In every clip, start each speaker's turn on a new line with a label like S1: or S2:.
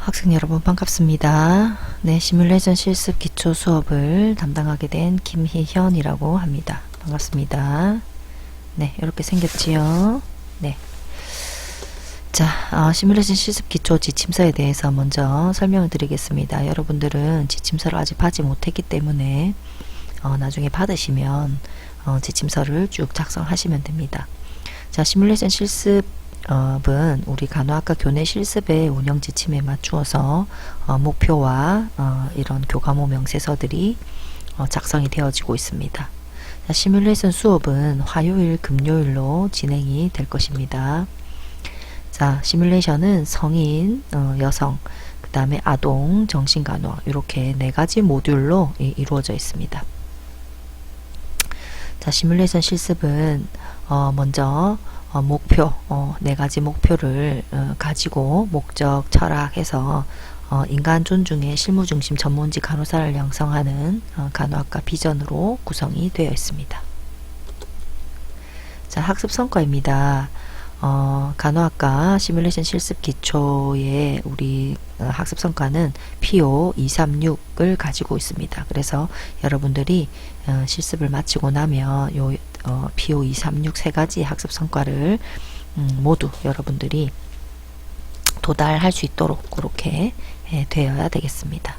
S1: 학생 여러분 반갑습니다. 네, 시뮬레이션 실습 기초 수업을 담당하게 된 김희현이라고 합니다. 반갑습니다. 네, 이렇게 생겼지요. 네. 자, 시뮬레이션 실습 기초 지침서에 대해서 먼저 설명을 드리겠습니다. 여러분들은 지침서를 아직 받지 못했기 때문에 나중에 받으시면 지침서를 쭉 작성하시면 됩니다. 자, 시뮬레이션 실습 은 우리 간호학과 교내 실습의 운영 지침에 맞추어서 목표와 이런 교과목 명세서들이 작성이 되어지고 있습니다. 자, 시뮬레이션 수업은 화요일, 금요일로 진행이 될 것입니다. 자, 시뮬레이션은 성인, 여성, 그 다음에 아동, 정신간호 이렇게 4가지 모듈로 이루어져 있습니다. 자, 시뮬레이션 실습은 먼저 목표, 4가지 목표를 가지고 목적, 철학해서 인간 존중의 실무중심 전문직 간호사를 양성하는 간호학과 비전으로 구성이 되어 있습니다. 자, 학습 성과입니다. 간호학과 시뮬레이션 실습 기초의 우리 학습 성과는 PO 236을 가지고 있습니다. 그래서 여러분들이 실습을 마치고 나면 요 PO 236 3가지 학습 성과를 모두 여러분들이 도달할 수 있도록 그렇게 되어야 되겠습니다.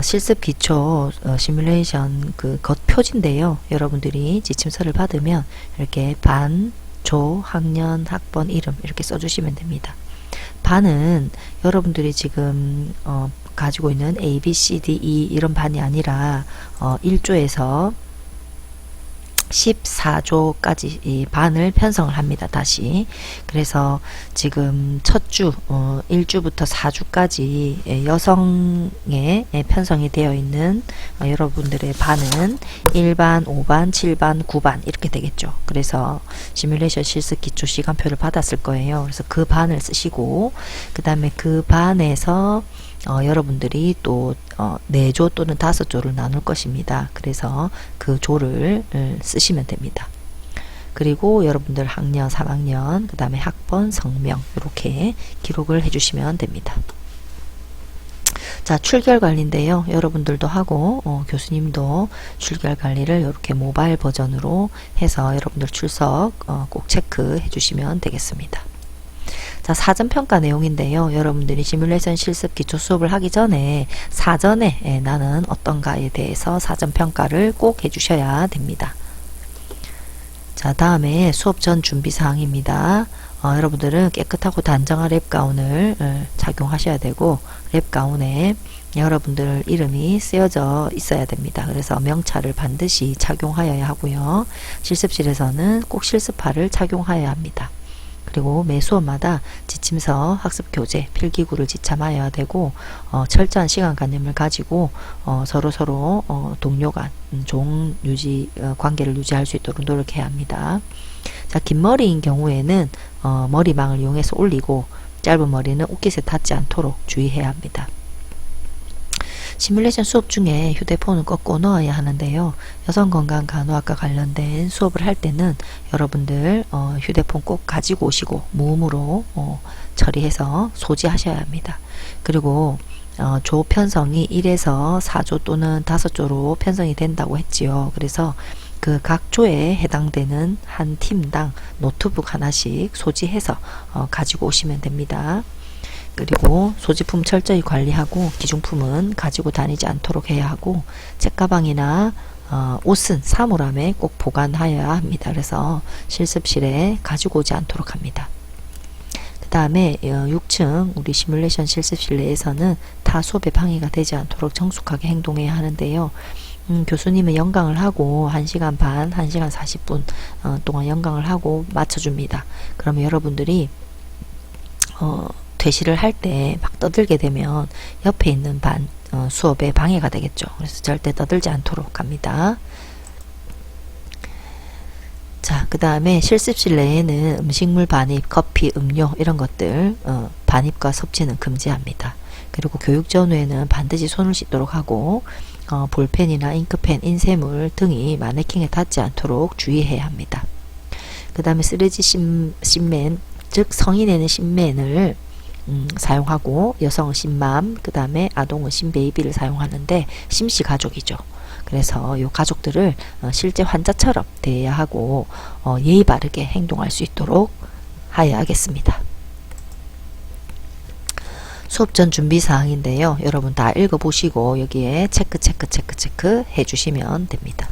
S1: 실습 기초 시뮬레이션 그 겉표지인데요. 여러분들이 지침서를 받으면 이렇게 반, 조, 학년, 학번, 이름 이렇게 써주시면 됩니다. 반은 여러분들이 지금 가지고 있는 A, B, C, D, E 이런 반이 아니라 1조에서 14조까지 이 반을 편성을 합니다. 다시. 그래서 지금 첫 주, 1주부터 4주까지 여성에 편성이 되어 있는 여러분들의 반은 1반, 5반, 7반, 9반 이렇게 되겠죠. 그래서 시뮬레이션 실습 기초 시간표를 받았을 거예요. 그래서 그 반을 쓰시고 그 다음에 그 반에서 여러분들이 또 4조 또는 5조를 나눌 것입니다. 그래서 그 조를 쓰시면 됩니다. 그리고 여러분들 학년, 3학년, 그 다음에 학번, 성명 이렇게 기록을 해주시면 됩니다. 자, 출결 관리인데요. 여러분들도 하고 교수님도 출결 관리를 이렇게 모바일 버전으로 해서 여러분들 출석 꼭 체크해 주시면 되겠습니다. 자, 사전평가 내용인데요. 여러분들이 시뮬레이션 실습 기초 수업을 하기 전에 사전에 나는 어떤가에 대해서 사전평가를 꼭 해주셔야 됩니다. 자, 다음에 수업 전 준비사항입니다. 여러분들은 깨끗하고 단정한 랩 가운을 착용하셔야 되고 랩 가운에 여러분들 이름이 쓰여져 있어야 됩니다. 그래서 명찰을 반드시 착용하여야 하고요. 실습실에서는 꼭 실습화를 착용하여야 합니다. 그리고 매 수업마다 지침서, 학습 교재, 필기구를 지참하여야 되고 철저한 시간관념을 가지고 서로 동료 간 좋은 관계를 유지할 수 있도록 노력해야 합니다. 자, 긴 머리인 경우에는 머리망을 이용해서 올리고 짧은 머리는 옷깃에 닿지 않도록 주의해야 합니다. 시뮬레이션 수업 중에 휴대폰을 꼭 꺼놓아야 하는데요. 여성건강간호학과 관련된 수업을 할 때는 여러분들 휴대폰 꼭 가지고 오시고 무음으로 처리해서 소지하셔야 합니다. 그리고 조 편성이 1에서 4조 또는 5조로 편성이 된다고 했지요. 그래서 그 각 조에 해당되는 한 팀당 노트북 하나씩 소지해서 가지고 오시면 됩니다. 그리고 소지품 철저히 관리하고 기중품은 가지고 다니지 않도록 해야 하고 책가방이나 옷은 사물함에 꼭 보관하여야 합니다. 그래서 실습실에 가지고 오지 않도록 합니다. 그 다음에 6층 우리 시뮬레이션 실습실 내에서는 타 수업에 방해가 되지 않도록 정숙하게 행동해야 하는데요. 교수님은 연강을 하고 1시간 반, 1시간 40분 동안 연강을 하고 맞춰줍니다. 그러면 여러분들이 퇴실을 할 때 막 떠들게 되면 옆에 있는 반 수업에 방해가 되겠죠. 그래서 절대 떠들지 않도록 합니다. 자, 그 다음에 실습실 내에는 음식물 반입, 커피, 음료 이런 것들 반입과 섭취는 금지합니다. 그리고 교육 전후에는 반드시 손을 씻도록 하고 볼펜이나 잉크펜, 인쇄물 등이 마네킹에 닿지 않도록 주의해야 합니다. 그 다음에 쓰레기 씬맨, 즉 성인에는 씬맨을 사용하고 여성은 신맘, 그 다음에 아동은 신베이비를 사용하는데 심씨 가족이죠. 그래서 이 가족들을 실제 환자처럼 대해야 하고 예의 바르게 행동할 수 있도록 하여야 하겠습니다. 수업 전 준비 사항인데요. 여러분 다 읽어보시고 여기에 체크 해주시면 됩니다.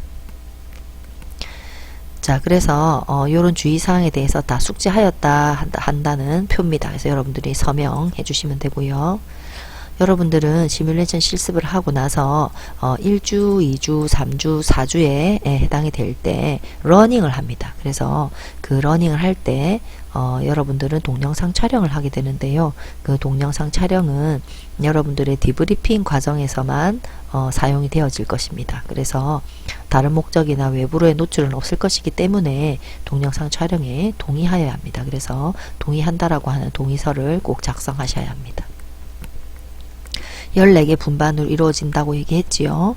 S1: 자, 그래서 이런 주의사항에 대해서 다 숙지하였다 한다는 표입니다. 그래서 여러분들이 서명해 주시면 되고요. 여러분들은 시뮬레이션 실습을 하고 나서 1주, 2주, 3주, 4주에 해당이 될 때 러닝을 합니다. 그래서 그 러닝을 할 때 여러분들은 동영상 촬영을 하게 되는데요. 그 동영상 촬영은 여러분들의 디브리핑 과정에서만 사용이 되어질 것입니다. 그래서 다른 목적이나 외부로의 노출은 없을 것이기 때문에 동영상 촬영에 동의하여야 합니다. 그래서 동의한다라고 하는 동의서를 꼭 작성하셔야 합니다. 14개 분반으로 이루어진다고 얘기했지요.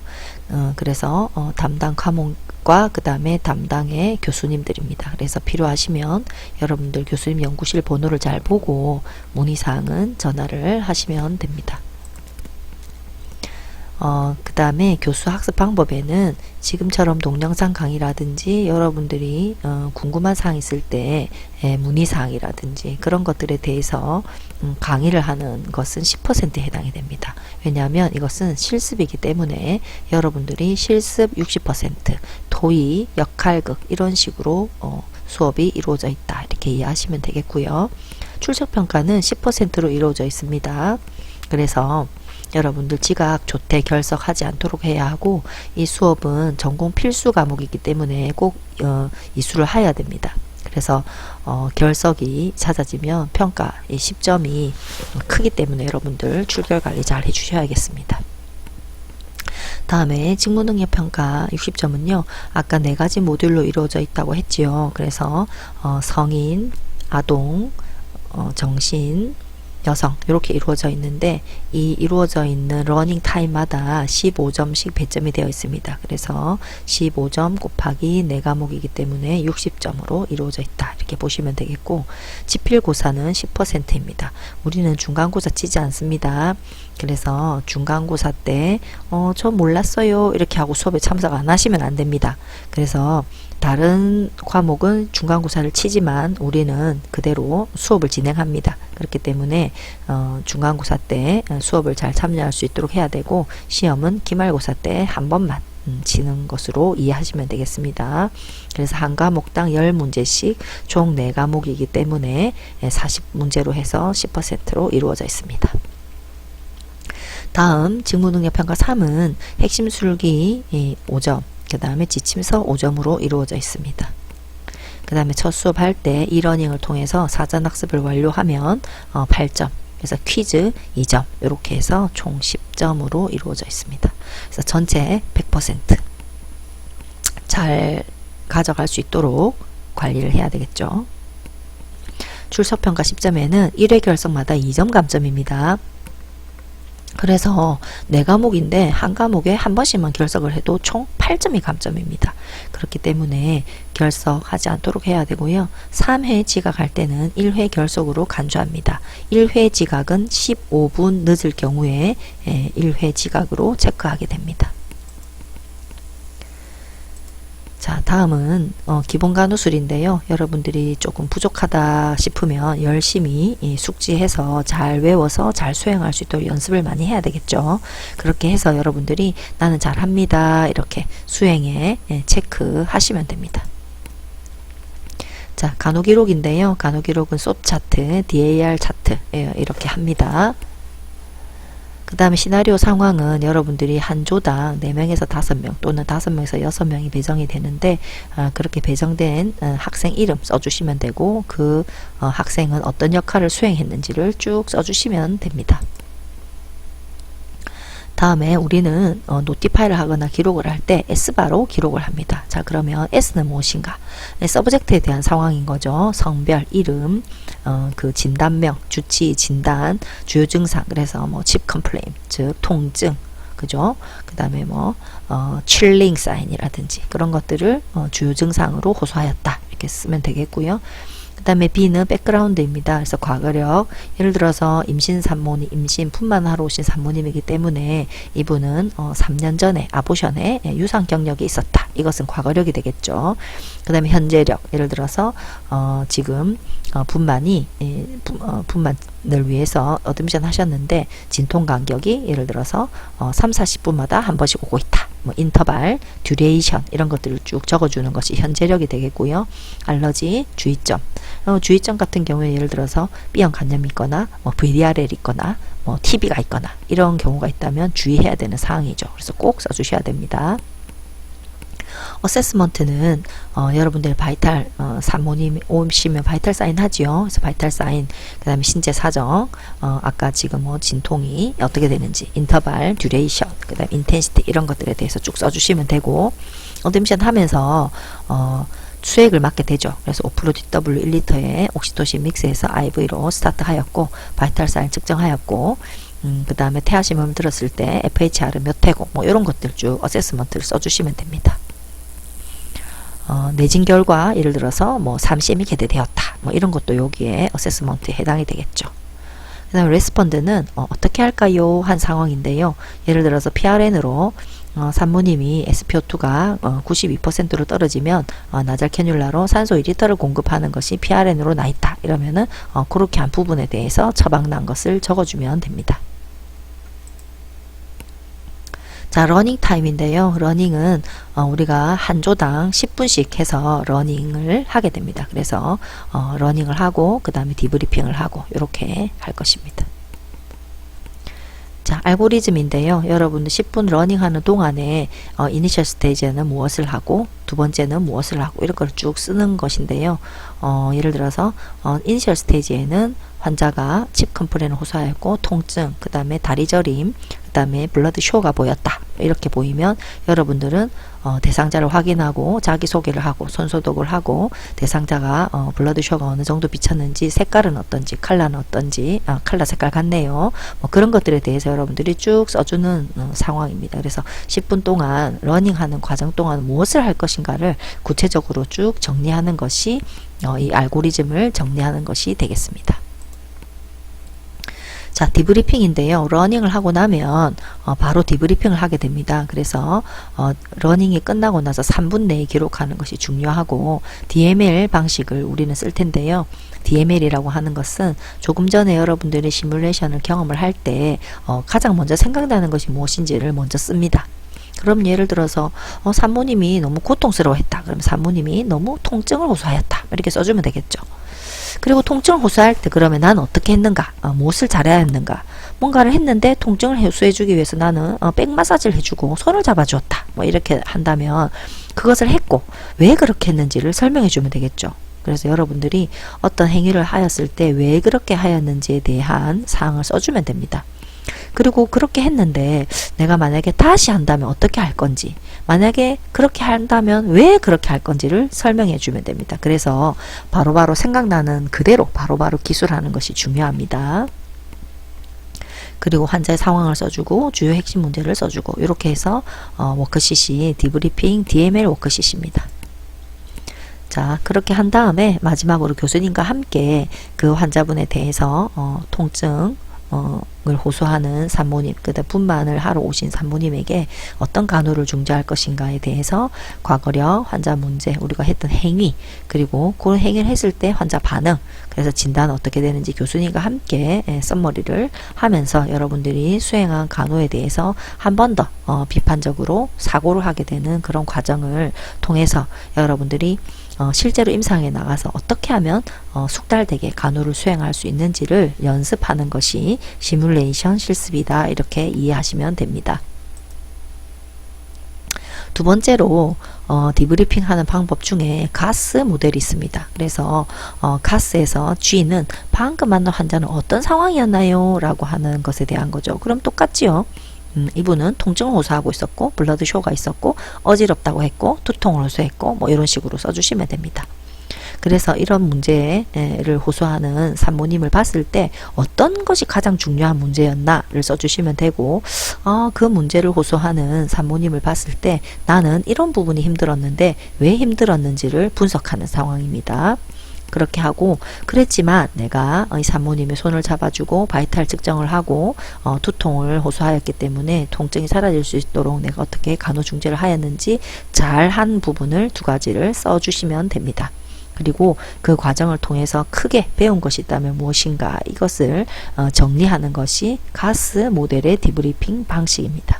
S1: 그래서 담당 과목과 그 다음에 담당의 교수님들입니다. 그래서 필요하시면 여러분들 교수님 연구실 번호를 잘 보고 문의사항은 전화를 하시면 됩니다. 그 다음에 교수 학습 방법에는 지금처럼 동영상 강의라든지 여러분들이 궁금한 사항 있을 때 문의사항이라든지 그런 것들에 대해서 강의를 하는 것은 10%에 해당이 됩니다. 왜냐하면 이것은 실습이기 때문에 여러분들이 실습 60%, 토의, 역할극 이런 식으로 수업이 이루어져 있다 이렇게 이해하시면 되겠고요. 출석평가는 10%로 이루어져 있습니다. 그래서 여러분들 지각, 조퇴, 결석하지 않도록 해야 하고 이 수업은 전공 필수 과목이기 때문에 꼭 이수를 해야 됩니다. 그래서 결석이 잦아지면 평가 10점이 크기 때문에 여러분들 출결 관리 잘 해주셔야겠습니다. 다음에 직무능력평가 60점은요. 아까 4가지 모듈로 이루어져 있다고 했지요. 그래서 성인, 아동, 정신, 여성 이렇게 이루어져 있는데 이 이루어져 있는 러닝 타임마다 15점씩 배점이 되어 있습니다. 그래서 15점 곱하기 4과목이기 때문에 60점으로 이루어져 있다 이렇게 보시면 되겠고 지필고사는 10%입니다. 우리는 중간고사 치지 않습니다. 그래서 중간고사 때 저 몰랐어요 이렇게 하고 수업에 참석 안 하시면 안 됩니다. 그래서 다른 과목은 중간고사를 치지만 우리는 그대로 수업을 진행합니다. 그렇기 때문에 중간고사 때 수업을 잘 참여할 수 있도록 해야 되고 시험은 기말고사 때 한 번만 치는 것으로 이해하시면 되겠습니다. 그래서 한 과목당 10문제씩 총 4과목이기 때문에 40문제로 해서 10%로 이루어져 있습니다. 다음 직무능력평가 3은 핵심 술기 5점, 그 다음에 지침서 5점으로 이루어져 있습니다. 그 다음에 첫 수업할 때 이러닝을 통해서 사전학습을 완료하면 8점, 그래서 퀴즈 2점 이렇게 해서 총 10점으로 이루어져 있습니다. 그래서 전체 100% 잘 가져갈 수 있도록 관리를 해야 되겠죠. 출석평가 10점에는 1회 결석마다 2점 감점입니다. 그래서 4과목인데 한 과목에 한 번씩만 결석을 해도 총 8점이 감점입니다. 그렇기 때문에 결석하지 않도록 해야 되고요. 3회 지각할 때는 1회 결석으로 간주합니다. 1회 지각은 15분 늦을 경우에 1회 지각으로 체크하게 됩니다. 자, 다음은 기본간호술인데요. 여러분들이 조금 부족하다 싶으면 열심히 숙지해서 잘 외워서 잘 수행할 수 있도록 연습을 많이 해야 되겠죠. 그렇게 해서 여러분들이 나는 잘합니다 이렇게 수행에 체크하시면 됩니다. 자, 간호기록인데요. 간호기록은 SOP 차트, DAR 차트 이렇게 합니다. 그 다음에 시나리오 상황은 여러분들이 한 조당 4명에서 5명 또는 5명에서 6명이 배정이 되는데 그렇게 배정된 학생 이름 써주시면 되고 그 학생은 어떤 역할을 수행했는지를 쭉 써주시면 됩니다. 다음에 우리는 노티파이를 하거나 기록을 할 때 S바로 기록을 합니다. 자, 그러면 S는 무엇인가? 서브젝트에 대한 상황인 거죠. 성별, 이름, 그 진단명, 주치, 진단, 주요 증상, 그래서 뭐 칩 컴플레인, 즉 통증, 그죠? 그 다음에 뭐 칠링 사인이라든지 그런 것들을 주요 증상으로 호소하였다 이렇게 쓰면 되겠고요. 그 다음에 B는 백그라운드입니다. 그래서 과거력, 예를 들어서 임신 산모님, 임신 분만하러 오신 산모님이기 때문에 이분은 3년 전에 아보션에 유산 경력이 있었다. 이것은 과거력이 되겠죠. 그 다음에 현재력, 예를 들어서 지금 분만이 분만을 위해서 어드미션 하셨는데 진통 간격이 예를 들어서 3, 40분마다 한 번씩 오고 있다. 뭐 인터벌, 듀레이션 이런 것들을 쭉 적어주는 것이 현재력이 되겠고요. 알러지, 주의점. 주의점 같은 경우에 예를 들어서 B형 간염이 있거나 뭐 VDRL이 있거나 뭐 TB가 있거나 이런 경우가 있다면 주의해야 되는 사항이죠. 그래서 꼭 써주셔야 됩니다. 어세스먼트는 여러분들 바이탈 산모님 오시면 바이탈 사인 하지요. 그래서 바이탈 사인, 그 다음에 신체 사정, 아까 지금 뭐 진통이 어떻게 되는지, 인터벌, 듀레이션, 그 다음에 인텐시티 이런 것들에 대해서 쭉 써주시면 되고, 어드미션 하면서 수액을 맞게 되죠. 그래서 5% DW 1리터에 옥시토신 믹스해서 IV로 스타트하였고, 바이탈 사인 측정하였고, 그 다음에 태아심음을 들었을 때 FHR은 몇 회고 뭐 이런 것들 쭉 어세스먼트를 써주시면 됩니다. 내진 결과 예를 들어서 뭐 3cm이 개대되었다. 뭐 이런 것도 여기에 어세스먼트에 해당이 되겠죠. 그 다음에 레스펀드는 어떻게 할까요? 한 상황인데요. 예를 들어서 PRN으로 산모님이 SpO2가 92%로 떨어지면 나잘 캐뉼라로 산소 2리터를 공급하는 것이 PRN으로 나 있다. 이러면은 그렇게 한 부분에 대해서 처방난 것을 적어주면 됩니다. 자, 러닝 타임인데요. 러닝은 우리가 한 조당 10분씩 해서 러닝을 하게 됩니다. 그래서 러닝을 하고 그 다음에 디브리핑을 하고 이렇게 할 것입니다. 자, 알고리즘인데요. 여러분들 10분 러닝하는 동안에 이니셜 스테이지에는 무엇을 하고 두 번째는 무엇을 하고 이런 걸 쭉 쓰는 것인데요. 예를 들어서 이니셜 스테이지에는 환자가 칩 컴플레인을 호소하였고 통증, 그 다음에 다리 저림, 그 다음에 블러드 쇼가 보였다. 이렇게 보이면 여러분들은 대상자를 확인하고 자기소개를 하고 손소독을 하고 대상자가 블러드 쇼가 어느 정도 비쳤는지 색깔은 어떤지 컬러는 어떤지 컬러 색깔 같네요. 뭐 그런 것들에 대해서 여러분들이 쭉 써주는 상황입니다. 그래서 10분 동안 러닝하는 과정 동안 무엇을 할 것인가를 구체적으로 쭉 정리하는 것이 이 알고리즘을 정리하는 것이 되겠습니다. 자, 디브리핑인데요. 러닝을 하고 나면 바로 디브리핑을 하게 됩니다. 그래서 러닝이 끝나고 나서 3분 내에 기록하는 것이 중요하고 DML 방식을 우리는 쓸 텐데요. DML이라고 하는 것은 조금 전에 여러분들이 시뮬레이션을 경험을 할 때 가장 먼저 생각나는 것이 무엇인지를 먼저 씁니다. 그럼 예를 들어서 산모님이 너무 고통스러워했다. 그럼 산모님이 너무 통증을 호소하였다. 이렇게 써주면 되겠죠. 그리고 통증을 호소할 때 그러면 나는 어떻게 했는가, 무엇을 잘해야 했는가, 뭔가를 했는데 통증을 해소해주기 위해서 나는 백 마사지를 해주고 손을 잡아주었다. 뭐 이렇게 한다면 그것을 했고 왜 그렇게 했는지를 설명해 주면 되겠죠. 그래서 여러분들이 어떤 행위를 하였을 때 왜 그렇게 하였는지에 대한 사항을 써주면 됩니다. 그리고 그렇게 했는데 내가 만약에 다시 한다면 어떻게 할 건지, 만약에 그렇게 한다면 왜 그렇게 할 건지를 설명해 주면 됩니다. 그래서 바로바로 생각나는 그대로 바로바로 기술하는 것이 중요합니다. 그리고 환자의 상황을 써주고 주요 핵심 문제를 써주고 이렇게 해서 워크시시, 디브리핑, DML 워크시시입니다. 자, 그렇게 한 다음에 마지막으로 교수님과 함께 그 환자분에 대해서 통증 을 호소하는 산모님, 그다음 분만을 하러 오신 산모님에게 어떤 간호를 중재할 것인가에 대해서 과거력, 환자 문제, 우리가 했던 행위, 그리고 그런 행위를 했을 때 환자 반응, 그래서 진단은 어떻게 되는지 교수님과 함께 썸머리를 하면서 여러분들이 수행한 간호에 대해서 한 번 더 비판적으로 사고를 하게 되는 그런 과정을 통해서 여러분들이 실제로 임상에 나가서 어떻게 하면 숙달되게 간호를 수행할 수 있는지를 연습하는 것이 시뮬레이션 실습이다. 이렇게 이해하시면 됩니다. 두 번째로 디브리핑 하는 방법 중에 가스 모델이 있습니다. 그래서 가스에서 G는 방금 만난 환자는 어떤 상황이었나요? 라고 하는 것에 대한 거죠. 그럼 똑같지요. 이분은 통증을 호소하고 있었고 블러드 쇼가 있었고 어지럽다고 했고 두통을 호소했고 뭐 이런 식으로 써주시면 됩니다. 그래서 이런 문제를 호소하는 산모님을 봤을 때 어떤 것이 가장 중요한 문제였나를 써주시면 되고 그 문제를 호소하는 산모님을 봤을 때 나는 이런 부분이 힘들었는데 왜 힘들었는지를 분석하는 상황입니다. 그렇게 하고, 그랬지만 내가 이 산모님의 손을 잡아주고 바이탈 측정을 하고 두통을 호소하였기 때문에 통증이 사라질 수 있도록 내가 어떻게 간호중재를 하였는지 잘한 부분을 두 가지를 써주시면 됩니다. 그리고 그 과정을 통해서 크게 배운 것이 있다면 무엇인가, 이것을 정리하는 것이 가스 모델의 디브리핑 방식입니다.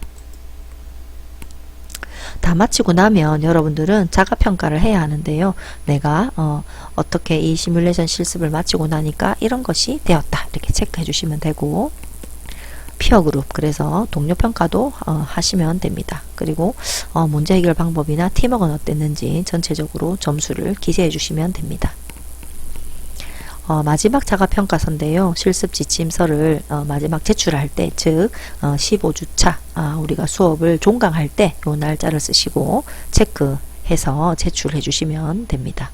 S1: 다 마치고 나면 여러분들은 자가평가를 해야 하는데요. 내가 어떻게 이 시뮬레이션 실습을 마치고 나니까 이런 것이 되었다, 이렇게 체크해 주시면 되고, 피어그룹, 그래서 동료평가도 하시면 됩니다. 그리고 문제 해결 방법이나 팀워크는 어땠는지 전체적으로 점수를 기재해 주시면 됩니다. 마지막 자가평가서인데요. 실습 지침서를 마지막 제출할 때, 즉 15주차 우리가 수업을 종강할 때 요 날짜를 쓰시고 체크해서 제출해 주시면 됩니다.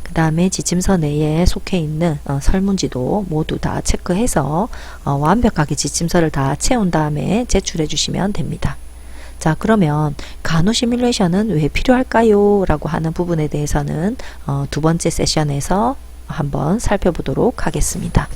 S1: 그 다음에 지침서 내에 속해 있는 설문지도 모두 다 체크해서 완벽하게 지침서를 다 채운 다음에 제출해 주시면 됩니다. 자, 그러면 간호 시뮬레이션은 왜 필요할까요? 라고 하는 부분에 대해서는 두 번째 세션에서 한번 살펴보도록 하겠습니다.